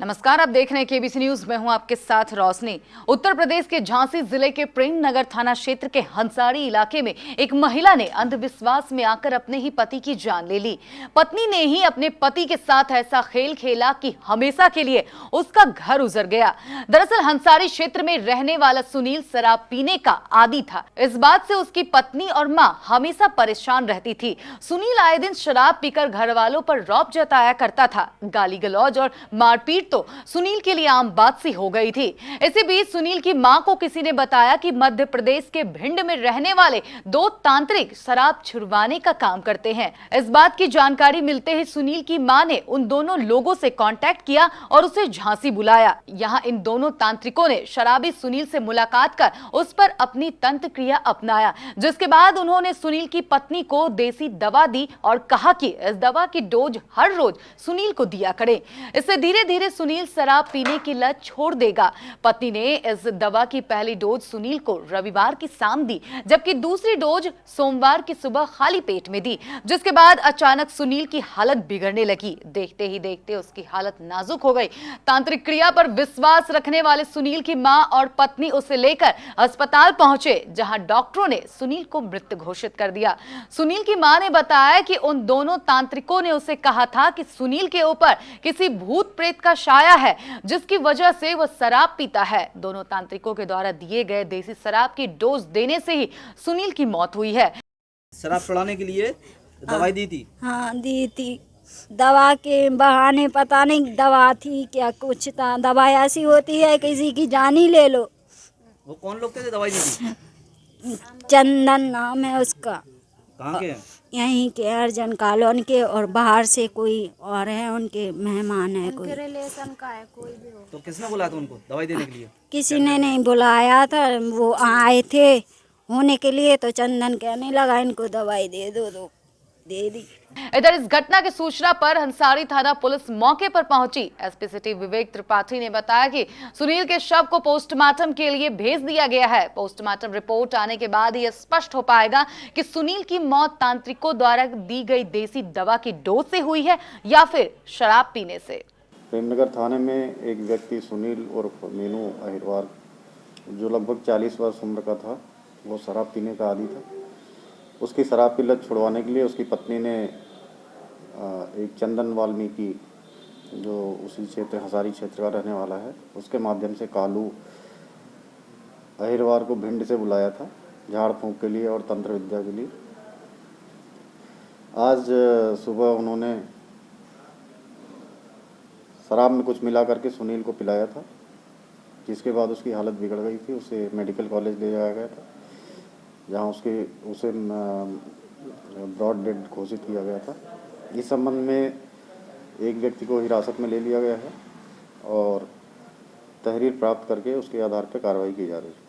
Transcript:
नमस्कार, आप देख रहे हैं केबीसी न्यूज। मैं हूं आपके साथ रोशनी। उत्तर प्रदेश के झांसी जिले के प्रेम नगर थाना क्षेत्र के हंसारी इलाके में एक महिला ने अंधविश्वास में आकर अपने ही पति की जान ले ली। पत्नी ने ही अपने पति के साथ ऐसा खेल खेला कि हमेशा के लिए उसका घर उजड़ गया। दरअसल हंसारी क्षेत्र में रहने वाला सुनील शराब पीने का आदी था। इस बात से उसकी पत्नी और मां हमेशा परेशान रहती थी। सुनील आए दिन शराब पीकर घर वालों पर रौब जताया करता था। गाली गलौज और मारपीट तो सुनील के लिए आम बात सी हो गई थी। इसी बीच सुनील की मां को किसी ने बताया कि मध्य प्रदेश के भिंड में रहने वाले दो तांत्रिक शराब छुड़वाने का काम करते हैं। इस बात की जानकारी मिलते ही सुनील की मां ने उन दोनों लोगों से कांटेक्ट किया और उसे झांसी बुलाया। यहां इन दोनों तांत्रिकों ने शराबी सुनील से मुलाकात कर उस पर अपनी तंत्र क्रिया अपनाया, जिसके बाद उन्होंने सुनील की पत्नी को देसी दवा दी और कहा कि इस दवा की डोज हर रोज सुनील को दिया करें। इससे धीरे धीरे सुनील शराब पीने की लत छोड़ देगा। पत्नी ने इस दवा की पहली डोज सुनील को रविवार की शाम दी, जबकि दूसरी डोज सोमवार की सुबह खाली पेट में दी, जिसके बाद अचानक सुनील की हालत बिगड़ने लगी। देखते ही देखते उसकी हालत नाजुक हो गई। तांत्रिक क्रिया पर विश्वास रखने वाले सुनील की मां और पत्नी उसे लेकर अस्पताल पहुंचे, जहां डॉक्टरों ने सुनील को मृत घोषित कर दिया। सुनील की मां ने बताया कि उन दोनों तांत्रिकों ने उसे कहा था कि सुनील के ऊपर किसी भूत प्रेत का छाया है, जिसकी वजह से वह शराब पीता है। दोनों तांत्रिकों के द्वारा दिए गए देसी शराब की डोज देने से ही सुनील की मौत हुई है। शराब छुड़ाने के लिए दवाई दी थी। हाँ दी थी। दवा के बहाने पता नहीं दवा थी क्या कुछ था। दवा ऐसी होती है किसी की जान ही ले लो। वो कौन लोग थे जो दवाई दी थी? चंदन नाम है उसका। कहाँ के हैं? यहीं के अर्जन कॉलोनी के, और बाहर से कोई और है, उनके मेहमान है कोई। रिलेशन का है कोई भी हो। तो किसने बुलाया था उनको दवाई देने के लिए? किसी ने नहीं बुलाया था, वो आए थे होने के लिए, तो चंदन कहने लगा इनको दवाई दे दो, तो दे दी। इधर इस घटना की सूचना पर हंसारी थाना पुलिस मौके पर पहुंची। एसपी सिटी विवेक त्रिपाठी ने बताया कि सुनील के शव को पोस्टमार्टम के लिए भेज दिया गया है। पोस्टमार्टम रिपोर्ट आने के बाद ही स्पष्ट हो पाएगा कि सुनील की मौत तांत्रिकों द्वारा दी गई देसी दवा की डोज से हुई है या फिर शराब पीने से। प्रेमनगर थाने में एक व्यक्ति सुनील और मीनू अहिरवार, जो लगभग 40 वर्ष उम्र का था, वो शराब पीने का आदी था। उसकी शराब की लत छुड़वाने के लिए उसकी पत्नी ने एक चंदन वाल्मीकि, जो उसी क्षेत्र हंसारी क्षेत्र का रहने वाला है, उसके माध्यम से कालू अहिरवार को भिंड से बुलाया था झाड़ फूंक के लिए और तंत्र विद्या के लिए। आज सुबह उन्होंने शराब में कुछ मिला करके सुनील को पिलाया था, जिसके बाद उसकी हालत बिगड़ गई थी। उसे मेडिकल कॉलेज ले जाया गया था, जहां उसे ब्रॉड डेड घोषित किया गया था। इस संबंध में एक व्यक्ति को हिरासत में ले लिया गया है और तहरीर प्राप्त करके उसके आधार पर कार्रवाई की जा रही है।